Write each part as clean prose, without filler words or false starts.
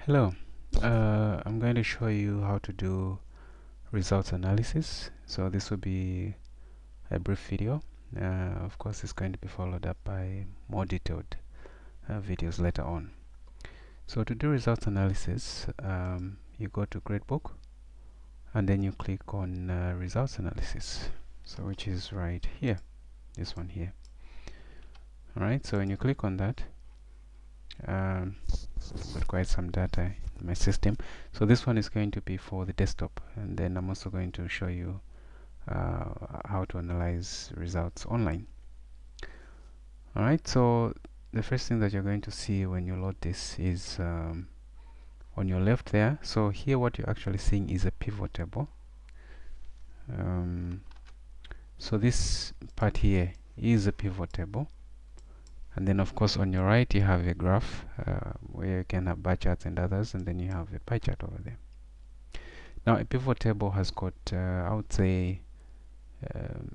Hello, I'm going to show you how to do results analysis. So this will be a brief video. Of course, it's going to be followed up by more detailed videos later on. So to do results analysis, you go to Gradebook and then you click on results analysis. So which is right here, this one here. Alright, so when you click on that, got quite some data in my system. So this one is going to be for the desktop, and then I'm also going to show you how to analyze results online. Alright, so the first thing that you're going to see when you load this is on your left there. So here what you're actually seeing is a pivot table. So this part here is a pivot table. And then of course on your right you have a graph where you can have bar charts and others, and then you have a pie chart over there. Now a pivot table has got I would say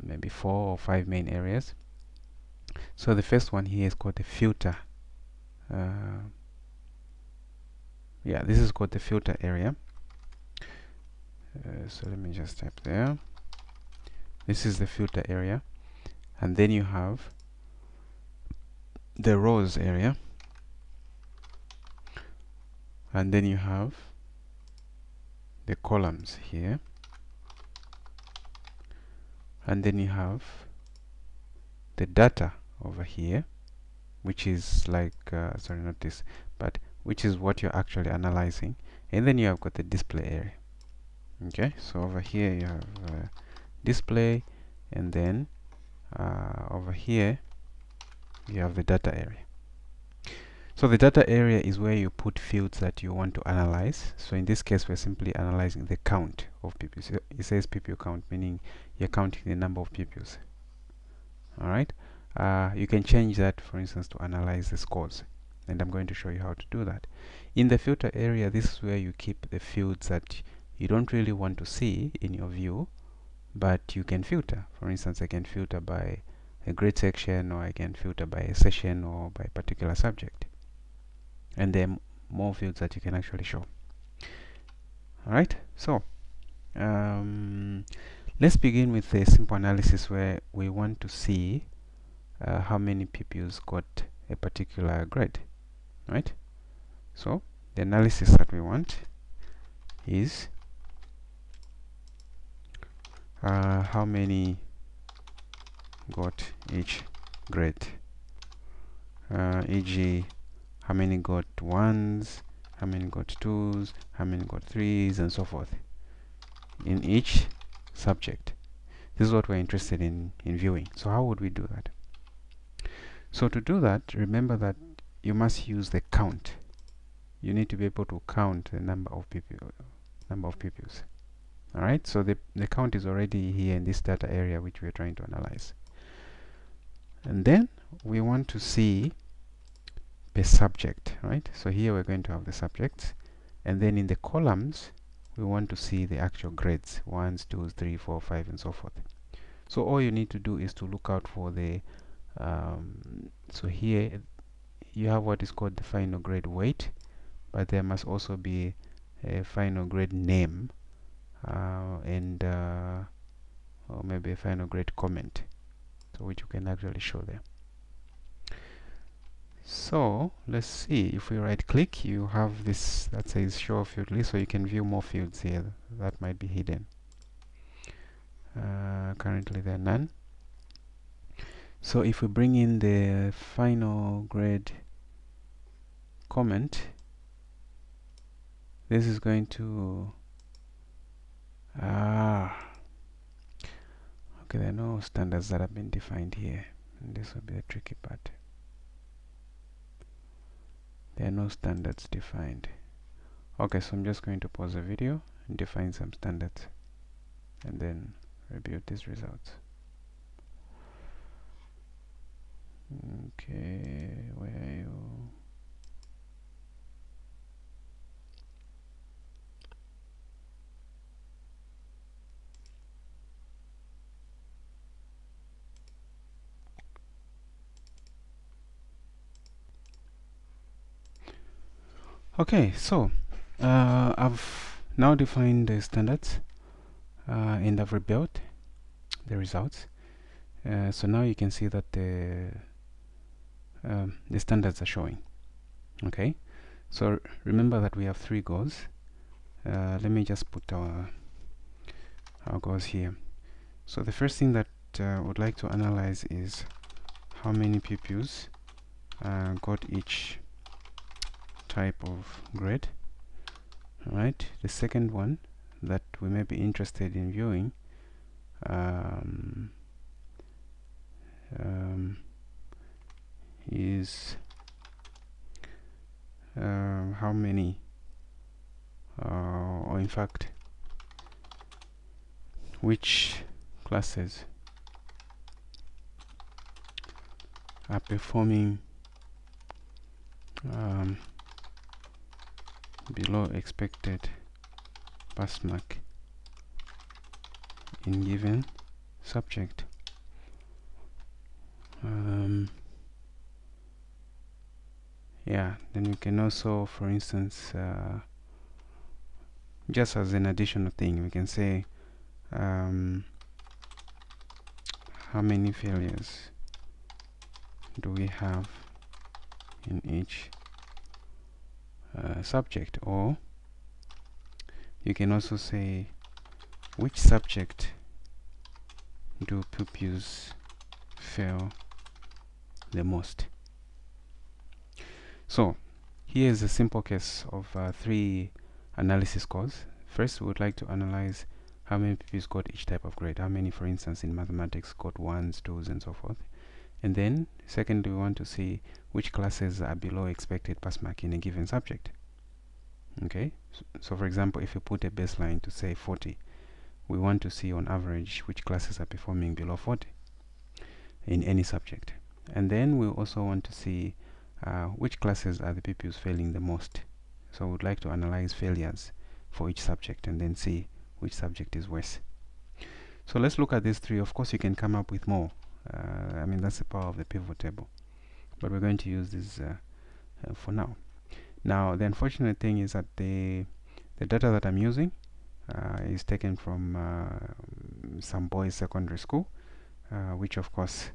maybe 4 or 5 main areas. So the first one here is called the filter. Yeah, this is called the filter area. So let me just type there. This is the filter area, and then you have the rows area, and then you have the columns here, and then you have the data over here, which is like sorry, not this, but which is what you're actually analyzing, and then you have got the display area. Okay, so over here you have display, and then over here you have the data area. So the data area is where you put fields that you want to analyze. So in this case we're simply analyzing the count of pupils. It says pupil count, meaning you're counting the number of pupils. Alright, you can change that, for instance, to analyze the scores, and I'm going to show you how to do that. In the filter area, this is where you keep the fields that you don't really want to see in your view, but you can filter. For instance, I can filter by a grade section, or I can filter by a session, or by a particular subject, and there are more fields that you can actually show. Alright, so let's begin with a simple analysis where we want to see how many pupils got a particular grade. Right? So the analysis that we want is how many got each grade, e.g. how many got ones, how many got twos, how many got threes, and so forth in each subject. This is what we're interested in viewing. So how would we do that? So to do that, remember that you must use the count. You need to be able to count the number of pupils. Alright, so the count is already here in this data area which we're trying to analyze. And then we want to see the subject, right? So here we're going to have the subjects, and then in the columns we want to see the actual grades, 1s, 2s, 3, 4, 5, and so forth. So all you need to do is to look out for the so here you have what is called the final grade weight, but there must also be a final grade name and or maybe a final grade comment, so which you can actually show there. So let's see, if we right click, you have this that says show field list, so you can view more fields here that might be hidden. Currently there are none. So if we bring in the final grade comment, this is going to okay, there are no standards that have been defined here, and this will be the tricky part. There are no standards defined. Okay, so I'm just going to pause the video and define some standards, and then rebuild these results. Okay, where are you? Okay, so I've now defined the standards and I've rebuilt the results. So now you can see that the standards are showing. Okay, so remember that we have 3 goals. Let me just put our goals here. So the first thing that I would like to analyze is how many pupils got each type of grade. Alright, the second one that we may be interested in viewing is how many or in fact which classes are performing below expected pass mark in given subject. Yeah, then we can also, for instance, just as an additional thing, we can say how many failures do we have in each subject, or you can also say which subject do pupils fail the most. So here is a simple case of 3 analysis scores. First, we would like to analyze how many pupils got each type of grade, how many, for instance, in mathematics got 1s, 2s, and so forth. And then second, we want to see which classes are below expected pass mark in a given subject. Okay, so for example, if you put a baseline to say 40, we want to see on average which classes are performing below 40 in any subject. And then we also want to see which classes are the pupils failing the most. So we would like to analyze failures for each subject and then see which subject is worse. So let's look at these 3. Of course, you can come up with more. I mean, that's the power of the pivot table. But we're going to use this for now. Now, the unfortunate thing is that the data that I'm using is taken from some boys' secondary school, which of course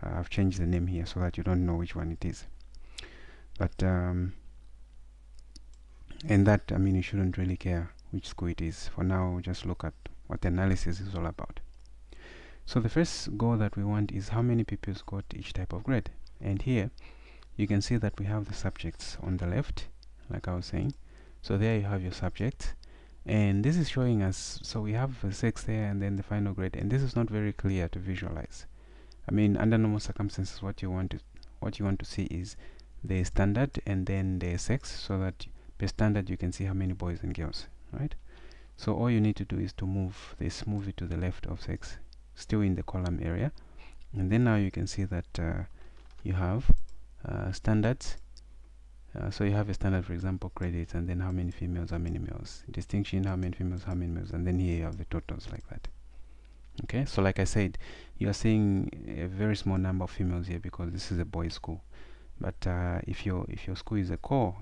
I've changed the name here so that you don't know which one it is. But and that, I mean, you shouldn't really care which school it is. For now, just look at what the analysis is all about. So the first goal that we want is how many pupils got each type of grade. And here you can see that we have the subjects on the left, like I was saying. So there you have your subjects, and this is showing us, so we have 6 there and then the final grade, and this is not very clear to visualize. I mean, under normal circumstances, what you want to see is the standard and then the sex, so that per standard you can see how many boys and girls, right? So all you need to do is to move it to the left of sex, still in the column area, and then now you can see that you have standards. So you have a standard, for example, credits, and then how many females, how many males, distinction, how many females, how many males, and then here you have the totals like that. Okay, so like I said, you are seeing a very small number of females here because this is a boys' school. But if your school is a core,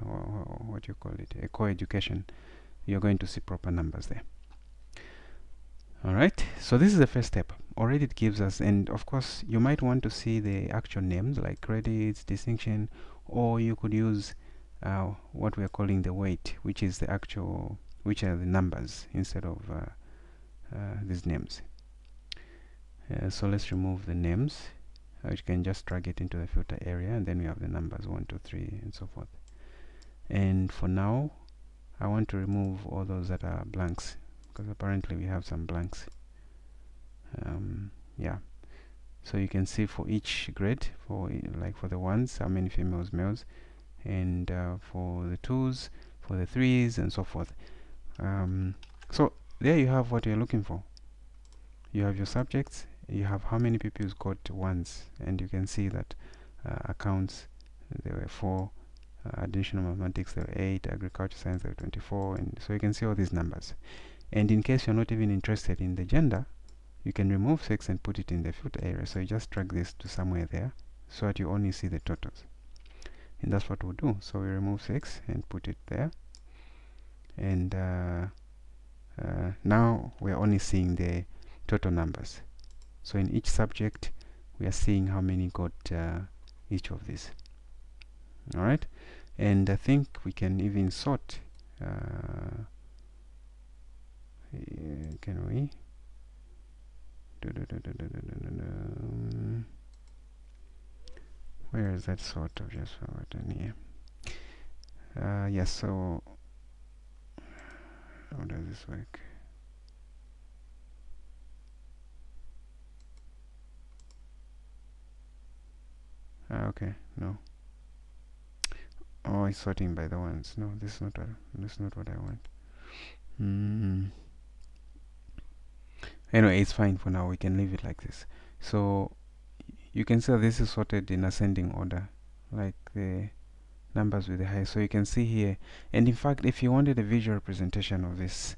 or what do you call it, a core education, you're going to see proper numbers there. Alright, so this is the first step. Already it gives us, and of course you might want to see the actual names like credits, distinction, or you could use what we are calling the weight, which is the actual, which are the numbers instead of these names. So let's remove the names. You can just drag it into the filter area, and then we have the numbers 1, 2, 3, and so forth. And for now, I want to remove all those that are blanks, because apparently we have some blanks. Yeah, so you can see for each grade, for the 1s, how many females, males, and for the 2s, for the 3s, and so forth. So there you have what you're looking for. You have your subjects, you have how many pupils got 1s, and you can see that accounts, there were 4, additional mathematics there were 8, agriculture science there were 24, and so you can see all these numbers. And in case you're not even interested in the gender, you can remove sex and put it in the filter area. So you just drag this to somewhere there so that you only see the totals. And that's what we'll do. So we remove sex and put it there. and now we're only seeing the total numbers. So in each subject we are seeing how many got each of these. Alright, and I think we can even sort. Can we? Where is that sort? Of just forgotten here. Yes, so how does this work? Okay, no. Oh, it's sorting by the ones. No, this is not what I want. Anyway, it's fine for now. We can leave it like this. So you can see this is sorted in ascending order, like the numbers with the highest. So you can see here, and in fact, if you wanted a visual representation of this,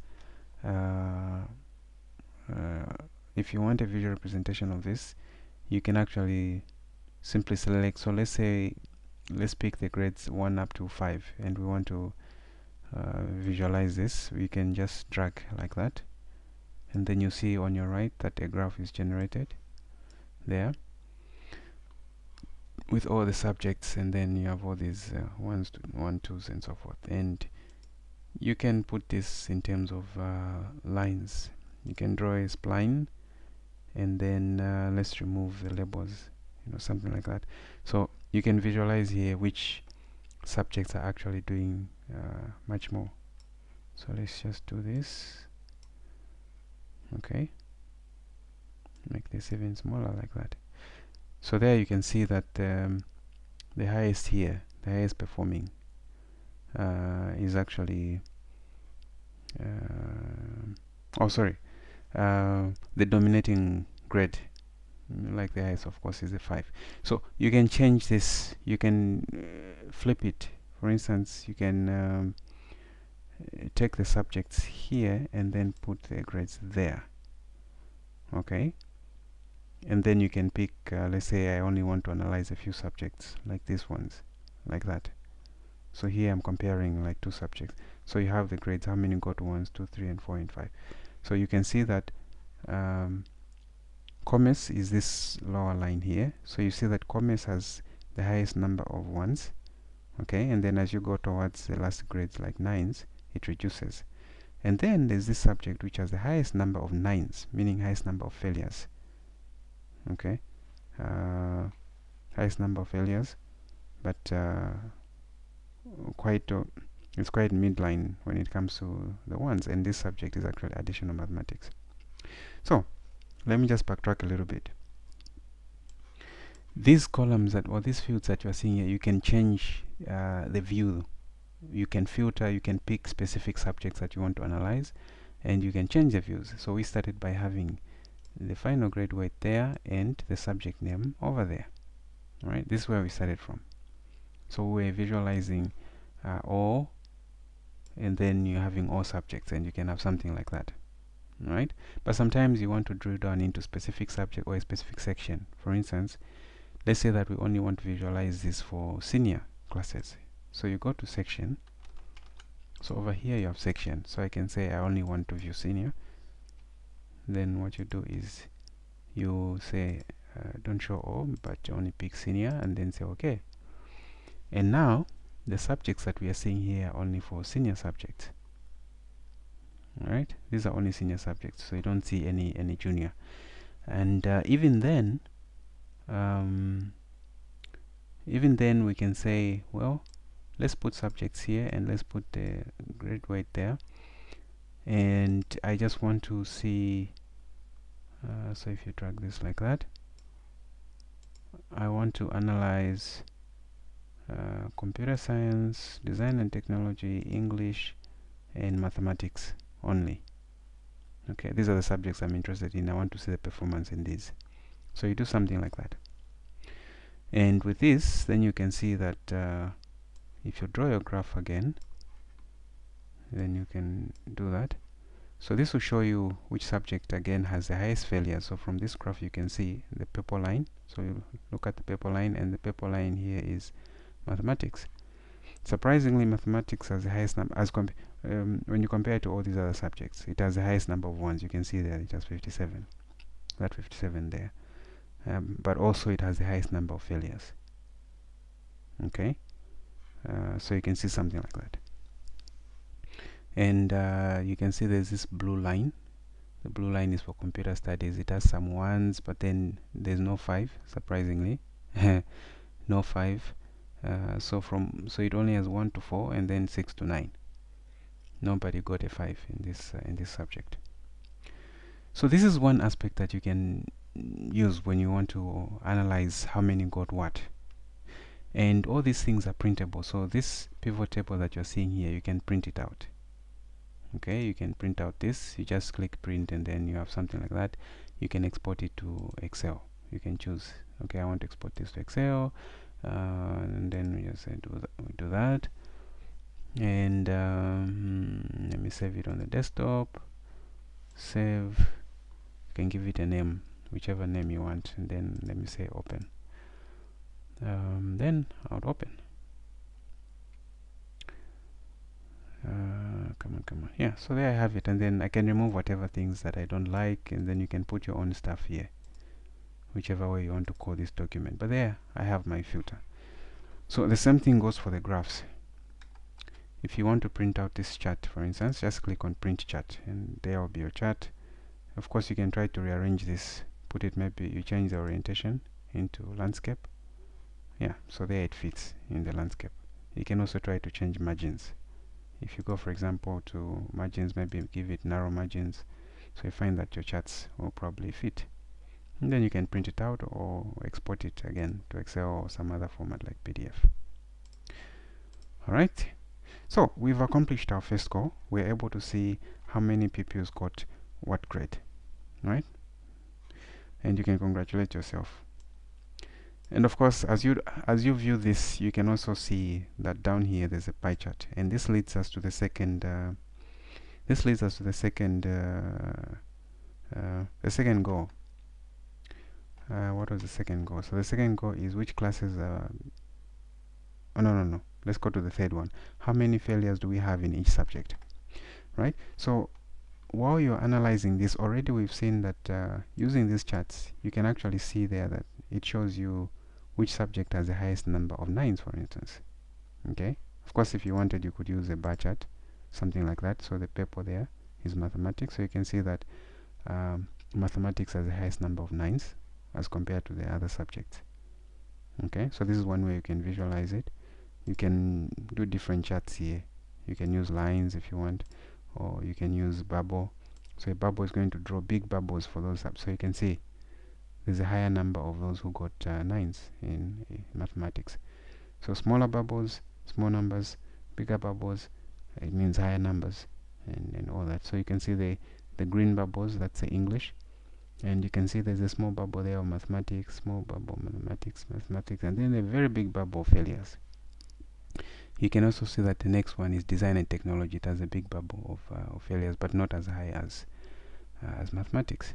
if you want a visual representation of this, you can actually simply select. So let's pick the grades 1 up to 5, and we want to visualize this. We can just drag like that, and then you see on your right that a graph is generated there with all the subjects, and then you have all these ones, 1, 2s, and so forth. And you can put this in terms of lines. You can draw a spline, and then let's remove the labels, something like that. So you can visualize here which subjects are actually doing much more. So let's just do this. Okay, make this even smaller like that. So there you can see that the highest here, the highest performing is actually the dominating grade, like the highest of course is the 5. So you can change this, you can flip it. For instance, you can take the subjects here and then put the grades there. Okay, and then you can pick let's say I only want to analyze a few subjects, like these ones, like that. So here I'm comparing like 2 subjects. So you have the grades, how many got 1s, 2, 3, and 4, and 5. So you can see that commerce is this lower line here. So you see that commerce has the highest number of 1s. Okay, and then as you go towards the last grades like 9s, it reduces. And then there's this subject which has the highest number of 9s, meaning highest number of failures. Okay, highest number of failures, but it's quite midline when it comes to the ones, and this subject is actually additional mathematics. So let me just backtrack a little bit. These columns or these fields that you are seeing here, you can change the view. You can filter, you can pick specific subjects that you want to analyze, and you can change the views. So we started by having the final grade weight there and the subject name over there. Alright, this is where we started from. So we're visualizing all, and then you're having all subjects, and you can have something like that. Right? But sometimes you want to drill down into specific subject or a specific section. For instance, let's say that we only want to visualize this for senior classes. So you go to section. So over here you have section. So I can say I only want to view senior. Then what you do is you say don't show all, but only pick senior, and then say OK. And now the subjects that we are seeing here are only for senior subjects. Alright, these are only senior subjects, so you don't see any junior. And even then we can say, well, let's put subjects here and let's put the grade weight there. And I just want to see, so if you drag this like that, I want to analyze computer science, design and technology, English, and mathematics only. Okay, these are the subjects I'm interested in. I want to see the performance in these. So you do something like that. And with this, then you can see that if you draw your graph again, then you can do that. So this will show you which subject again has the highest failure. So from this graph you can see the purple line. So you look at the purple line, and the purple line here is mathematics. Surprisingly, mathematics has the highest number when you compare it to all these other subjects. It has the highest number of ones. You can see there it has 57. That 57 there. But also it has the highest number of failures. Okay, so you can see something like that. And you can see there's this blue line. The blue line is for computer studies. It has some ones, but then there's no 5, surprisingly. No 5. So it only has 1 to 4 and then 6 to 9. Nobody got a 5 in this subject. So this is one aspect that you can use when you want to analyze how many got what. And all these things are printable. So this pivot table that you're seeing here, you can print it out. Okay, you can print out this. You just click print and then you have something like that. You can export it to Excel. You can choose, okay, I want to export this to Excel, and then we just say do that. And let me save it on the desktop. Save. You can give it a name, whichever name you want, and then let me say open. Then I'll open. Come on. Yeah, so there I have it, and then I can remove whatever things that I don't like, and then you can put your own stuff here, whichever way you want to call this document. But there I have my filter. So the same thing goes for the graphs. If you want to print out this chart, for instance, just click on print chart, and there will be your chart. Of course, you can try to rearrange this, put it, maybe you change the orientation into landscape. Yeah, so there it fits in the landscape. You can also try to change margins. If you go, for example, to margins, maybe give it narrow margins, so you find that your charts will probably fit. And then you can print it out or export it again to Excel or some other format like PDF. Alright, so we've accomplished our first goal. We're able to see how many pupils got what grade, right? And you can congratulate yourself. And of course, as you view this, you can also see that down here there's a pie chart, and this leads us to the second. The second goal. What was the second goal? So the second goal is which classes are. Oh no. Let's go to the third one. How many failures do we have in each subject? Right. So while you're analyzing this, already we've seen that using these charts, you can actually see there that it shows you which subject has the highest number of 9s, for instance. Okay, of course, if you wanted, you could use a bar chart, something like that. So the purple there is mathematics, so you can see that mathematics has the highest number of 9s as compared to the other subjects. Okay, so this is one way you can visualize it. You can do different charts here. You can use lines if you want, or you can use bubble. So a bubble is going to draw big bubbles for those so you can see there's a higher number of those who got 9s in mathematics. So smaller bubbles, small numbers, bigger bubbles, it means higher numbers, and all that. So you can see the green bubbles, that's the English, and you can see there's a small bubble there of mathematics, small bubble mathematics, and then a very big bubble of failures. You can also see that the next one is design and technology. It has a big bubble of failures, but not as high as mathematics.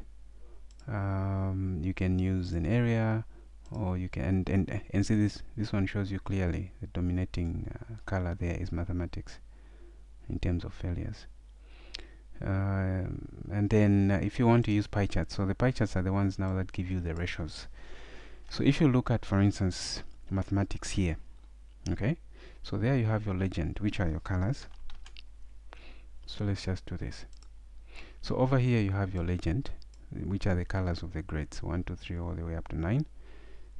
You can use an area, or you can and see this one shows you clearly the dominating color there is mathematics in terms of failures. And then if you want to use pie charts, so the pie charts are the ones now that give you the ratios. So if you look at, for instance, mathematics here, okay, so there you have your legend, which are your colors. So let's just do this. So over here you have your legend, which are the colors of the grades 1 to 3 all the way up to 9,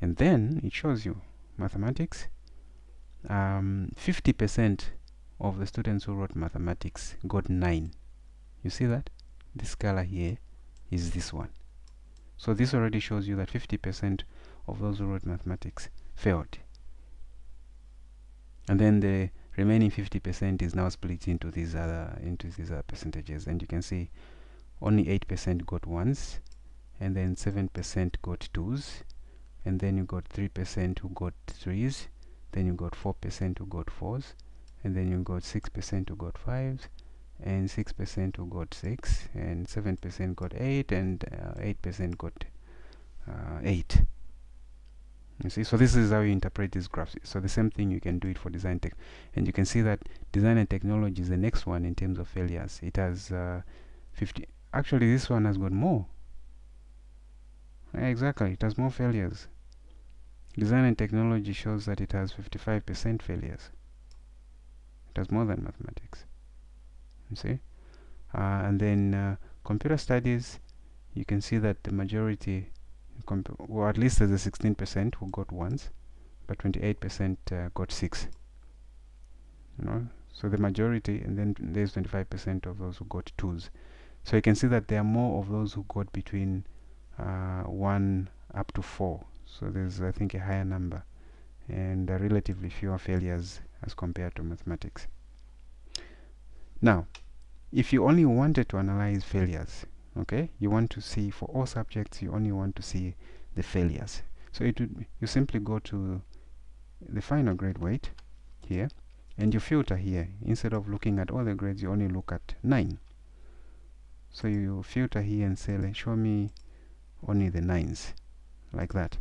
and then it shows you mathematics. 50% of the students who wrote mathematics got 9. You see that this color here is this one. So this already shows you that 50% of those who wrote mathematics failed, and then the remaining 50% is now split into these other percentages, and you can see only 8% got 1s, and then 7% got 2s, and then you got 3% who got 3s, then you got 4% who got 4s, and then you got 6% who got 5s, and 6% who got 6, and 7% got 8, and 8% got 8. You see, so this is how you interpret these graphs. So the same thing you can do it for design tech, and you can see that design and technology is the next one in terms of failures. It has 50. Actually, this one has got more. Yeah, exactly, it has more failures. Design and technology shows that it has 55% failures. It has more than mathematics. You see, and then computer studies, you can see that the majority, or at least there's a 16% who got ones, but 28% got 6. You know, so the majority, and then there's 25% of those who got 2s. So you can see that there are more of those who got between 1 up to 4. So there's, I think, a higher number, and relatively fewer failures as compared to mathematics. Now, if you only wanted to analyze failures, okay, you want to see for all subjects, you only want to see the failures. So you simply go to the final grade weight here, and you filter here. Instead of looking at all the grades, you only look at 9. So you filter here and say, show me only the 9s, like that.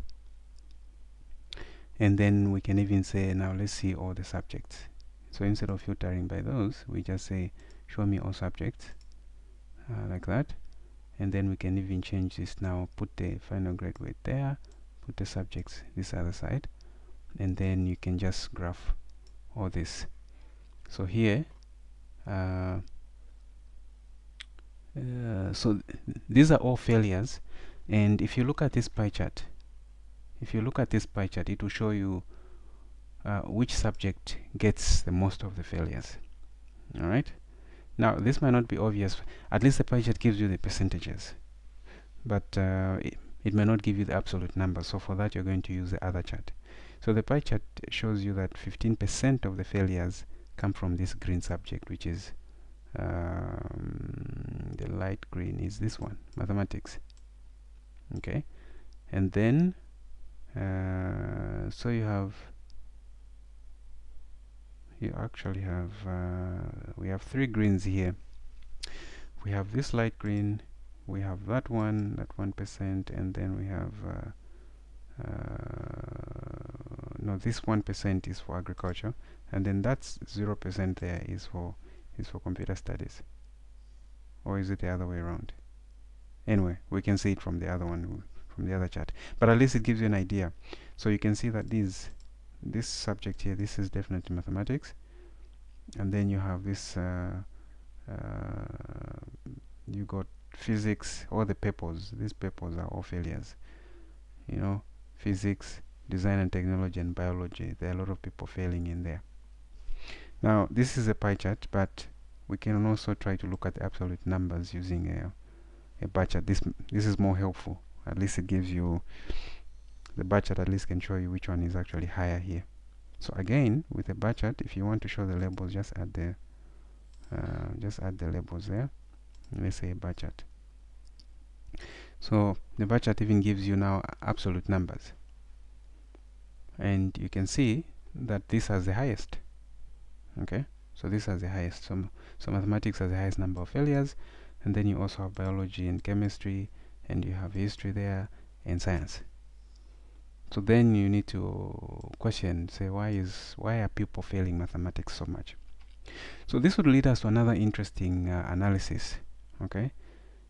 And then we can even say, now let's see all the subjects. So instead of filtering by those, we just say, show me all subjects, like that. And then we can even change this now, put the final grade weight there, put the subjects this other side, and then you can just graph all this. So here, these are all failures, and if you look at this pie chart, it will show you which subject gets the most of the failures. All right. Now this might not be obvious. At least the pie chart gives you the percentages, but it may not give you the absolute number. So for that, you're going to use the other chart. So the pie chart shows you that 15% of the failures come from this green subject, which is the light green is this one, mathematics. Okay, and then so you actually have we have 3 greens here. We have this light green, we have that 1%, and then we have no, this 1% is for agriculture, and then that's 0% there is for computer studies. Or is it the other way around? Anyway, we can see it from the other one, from the other chart, but at least it gives you an idea. So you can see that this subject here, this is definitely mathematics, and then you have this you got physics. All the papers, these papers are all failures. You know, physics, design and technology, and biology, there are a lot of people failing in there. Now this is a pie chart, but we can also try to look at the absolute numbers using a bar chart. This is more helpful. At least it gives you the bar chart. At least can show you which one is actually higher here. So again, with a bar chart, if you want to show the labels, just add the labels there. Let's say a bar chart. So the bar chart even gives you now absolute numbers, and you can see that this has the highest. Okay, so this has the highest. So mathematics has the highest number of failures, and then you also have biology and chemistry, and you have history there, and science. So then you need to question, say, why are people failing mathematics so much? So this would lead us to another interesting analysis. Okay,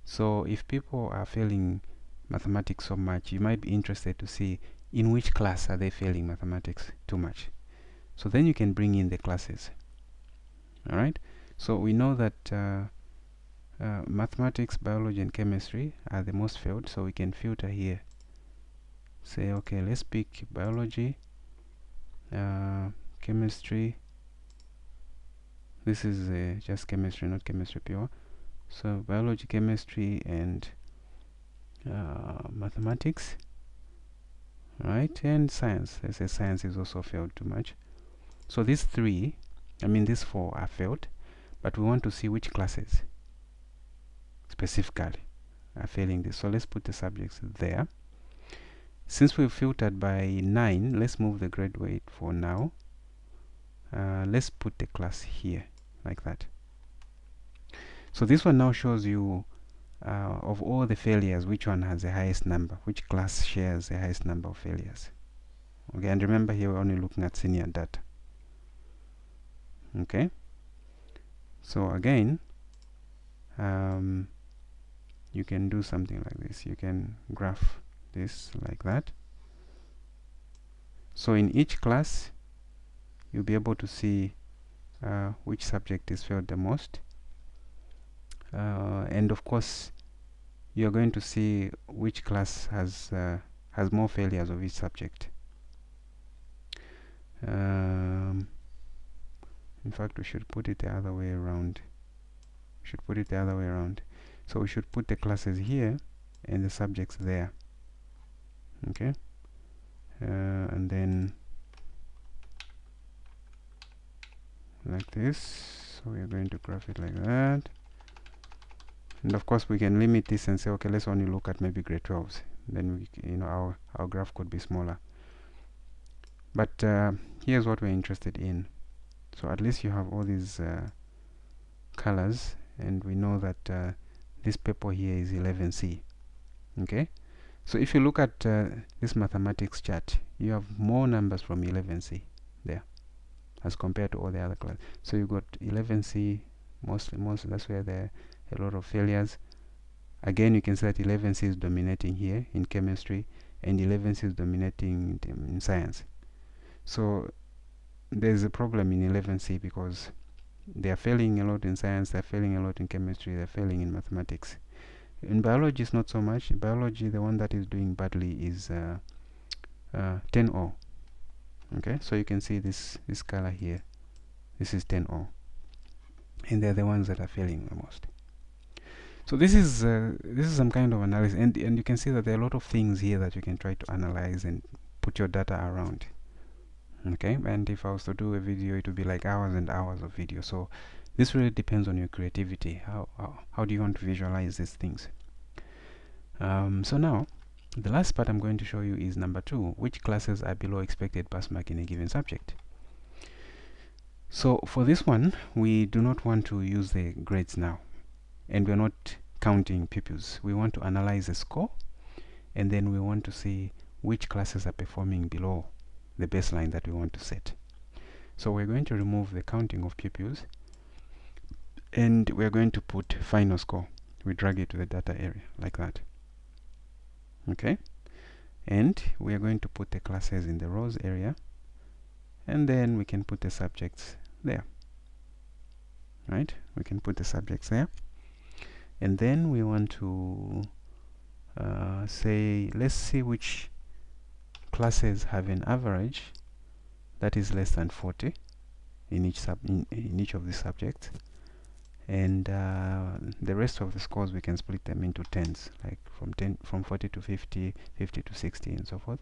so if people are failing mathematics so much, you might be interested to see in which class are they failing mathematics too much. So then you can bring in the classes. All right, so we know that mathematics, biology, and chemistry are the most failed, so we can filter here. Say, okay, let's pick biology, chemistry. This is just chemistry, not chemistry pure. So biology, chemistry, and mathematics, right? And science. Let's say science is also failed too much. So these 4 are failed, but we want to see which classes specifically are failing this. So let's put the subjects there. Since we've filtered by 9, let's move the grade weight for now. Let's put the class here, like that. So this one now shows you of all the failures, which one has the highest number, which class shares the highest number of failures. Okay, and remember here we're only looking at senior data. Okay, so again, you can do something like this. You can graph this like that. So in each class, you'll be able to see which subject is failed the most, and of course, you're going to see which class has more failures of each subject. In fact, we should put it the other way around. So we should put the classes here and the subjects there. Okay, and then like this. So we're going to graph it like that. And of course, we can limit this and say, okay, let's only look at maybe grade 12s. Then our graph could be smaller. But here's what we're interested in. So at least you have all these colors, and we know that this purple here is 11C. Okay, so if you look at this mathematics chart, you have more numbers from 11C there as compared to all the other classes. So you got 11C mostly. That's where there are a lot of failures. Again, you can see that 11C is dominating here in chemistry, and 11C is dominating in science. So there's a problem in 11C because they are failing a lot in science, they're failing a lot in chemistry, they're failing in mathematics. In biology, it's not so much. In biology, the one that is doing badly is 10O. Okay, so you can see this color here. This is 10O, and they're the ones that are failing the most. So this is some kind of analysis, and you can see that there are a lot of things here that you can try to analyze and put your data around. Okay, and if I was to do a video, it would be like hours and hours of video. So this really depends on your creativity. How do you want to visualize these things? So now the last part I'm going to show you is number 2, which classes are below expected pass mark in a given subject. So for this one, we do not want to use the grades now, and we're not counting pupils. We want to analyze the score, and then we want to see which classes are performing below the baseline that we want to set. So we're going to remove the counting of pupils, and we're going to put final score. We drag it to the data area like that. Okay, and we are going to put the classes in the rows area, and then we can put the subjects there. Right, we can put the subjects there, and then we want to say, let's see which classes have an average that is less than 40 in each of the subjects, and the rest of the scores we can split them into tens, like from 40 to 50, 50 to 60, and so forth.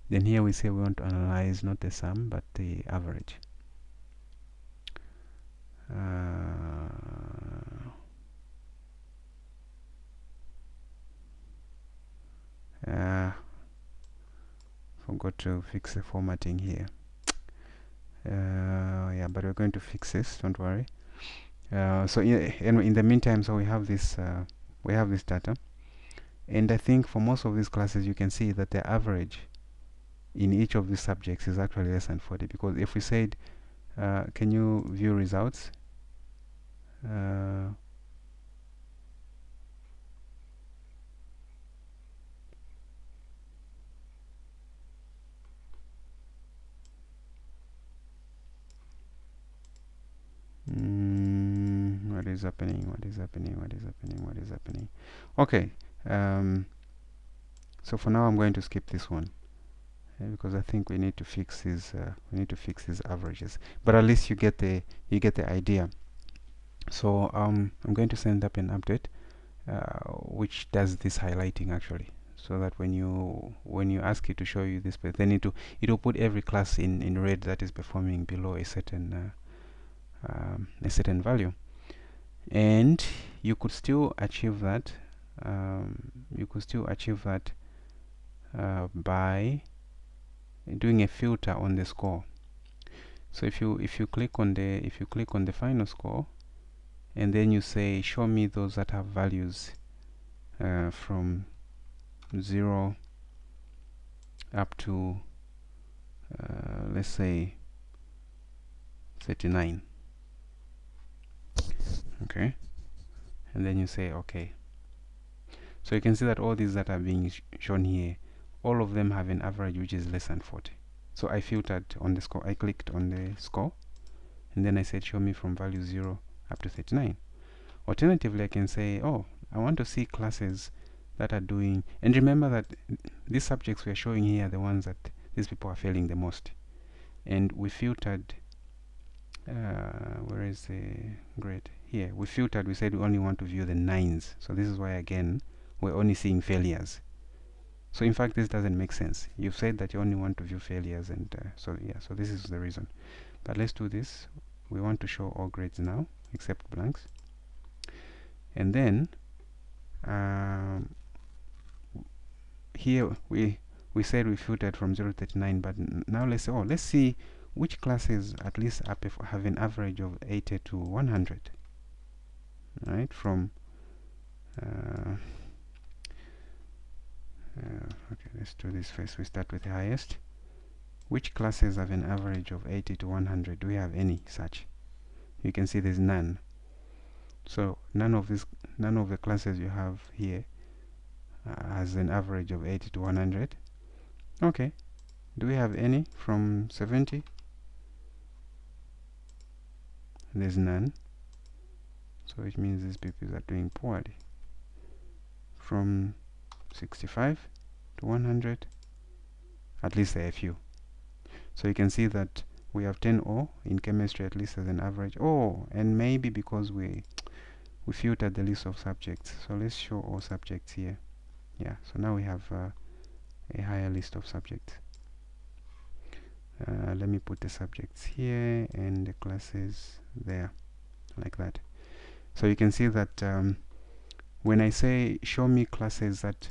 Then here we say we want to analyze not the sum but the average. Forgot to fix the formatting here. Yeah, but we're going to fix this, don't worry. So in the meantime, so we have this data, and I think for most of these classes you can see that the average in each of these subjects is actually less than 40, because if we said can you view results, what is happening? Okay, so for now I'm going to skip this one because I think we need to fix these averages, but at least you get the idea. So I'm going to send up an update which does this highlighting actually, so that when you ask it to show you this, then it will put every class in red that is performing below a certain value. And you could still achieve that by doing a filter on the score. So if you click on the final score, and then you say show me those that have values from 0 up to let's say 39. Okay, and then you say okay. So you can see that all these that are being shown here, all of them have an average which is less than 40. So I filtered on the score. I clicked on the score, and then I said show me from value 0 up to 39. Alternatively, I can say, oh, I want to see classes that are doing, and remember that these subjects we are showing here are the ones that these people are failing the most. And we filtered, where is the grade? Here, we filtered, we said we only want to view the 9s. So this is why, again, we're only seeing failures. So in fact, this doesn't make sense. You've said that you only want to view failures, and so yeah, so this is the reason. But let's do this. We want to show all grades now, except blanks. And then here we said we filtered from 0 to 39, but now let's say, let's see which classes at least have an average of 80 to 100. Right, from okay, let's do this first. We start with the highest. Which classes have an average of 80 to 100? Do we have any such? You can see there's none. So none of the classes you have here has an average of 80 to 100. Okay. Do we have any from 70? There's none. So it means these people are doing poorly. From 65 to 100, at least there are a few. So you can see that we have 10O in chemistry at least as an average. And maybe because we filtered the list of subjects. So let's show all subjects here. Yeah, so now we have a higher list of subjects. Let me put the subjects here and the classes there, like that. So you can see that when I say show me classes that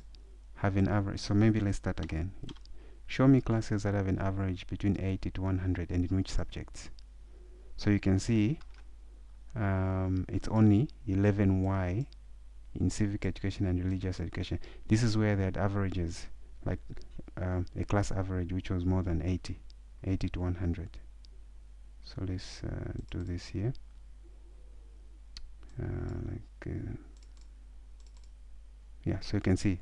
have an average, so maybe let's start again. Show me classes that have an average between 80 to 100 and in which subjects. So you can see it's only 11Y in civic education and religious education. This is where they had averages, like a class average which was more than 80 to 100. So let's do this here. Yeah, so you can see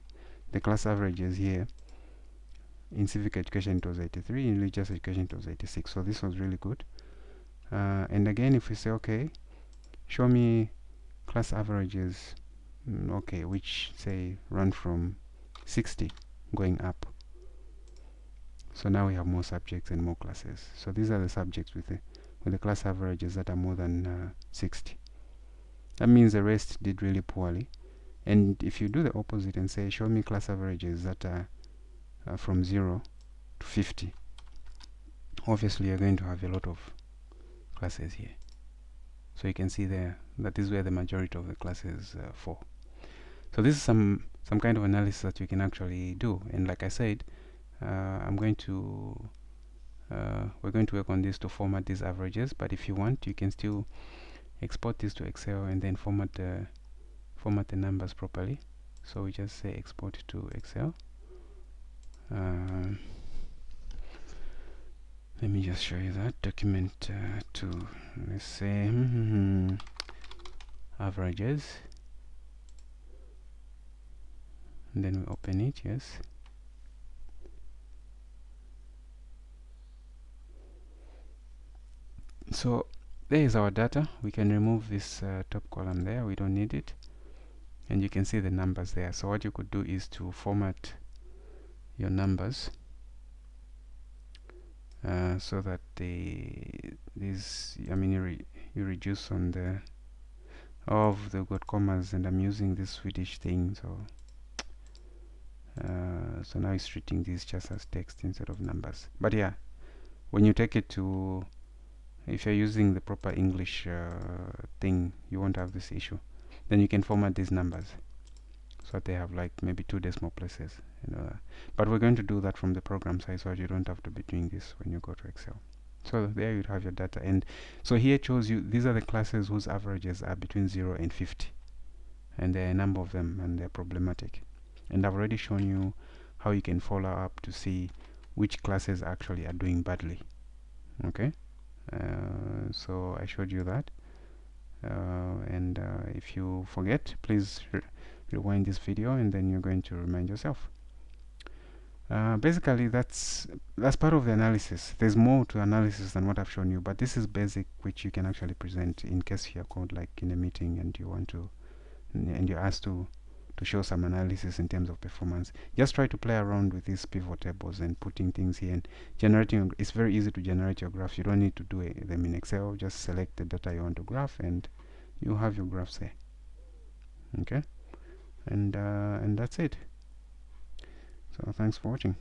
the class averages here. In civic education it was 83, in religious education it was 86. So this was really good. And again, if we say okay, show me class averages, okay, which say run from 60 going up. So now we have more subjects and more classes. So these are the subjects with the class averages that are more than 60. That means the rest did really poorly. And if you do the opposite and say show me class averages that are from 0 to 50, obviously you're going to have a lot of classes here. So you can see there that is where the majority of the classes fall. So this is some kind of analysis that you can actually do. And like I said, we're going to work on this to format these averages. But if you want, you can still export this to Excel and then format the numbers properly. So we just say export to Excel. Let me just show you that document to, let's say, averages, and then we open it. Yes. So there is our data. We can remove this top column there. We don't need it. And you can see the numbers there. So what you could do is to format your numbers so that you reduce on the they've got commas, and I'm using this Swedish thing, so so now it's treating these just as text instead of numbers. But yeah, when you take it to, if you're using the proper English thing, you won't have this issue. Then you can format these numbers so that they have like maybe 2 decimal places, but we're going to do that from the program side, so you don't have to be doing this when you go to Excel. So there you'd have your data, and so here it shows you these are the classes whose averages are between 0 and 50, and there are a number of them, and they're problematic. And I've already shown you how you can follow up to see which classes actually are doing badly. Okay, so I showed you that, and if you forget, please rewind this video and then you're going to remind yourself. Basically that's part of the analysis. There's more to analysis than what I've shown you, but this is basic, which you can actually present in case you're called like in a meeting and you want to and you're asked to show some analysis in terms of performance. Just try to play around with these pivot tables and putting things here and generating. It's very easy to generate your graphs. You don't need to do them in Excel. Just select the data you want to graph and you have your graphs there. Okay, and that's it. So thanks for watching.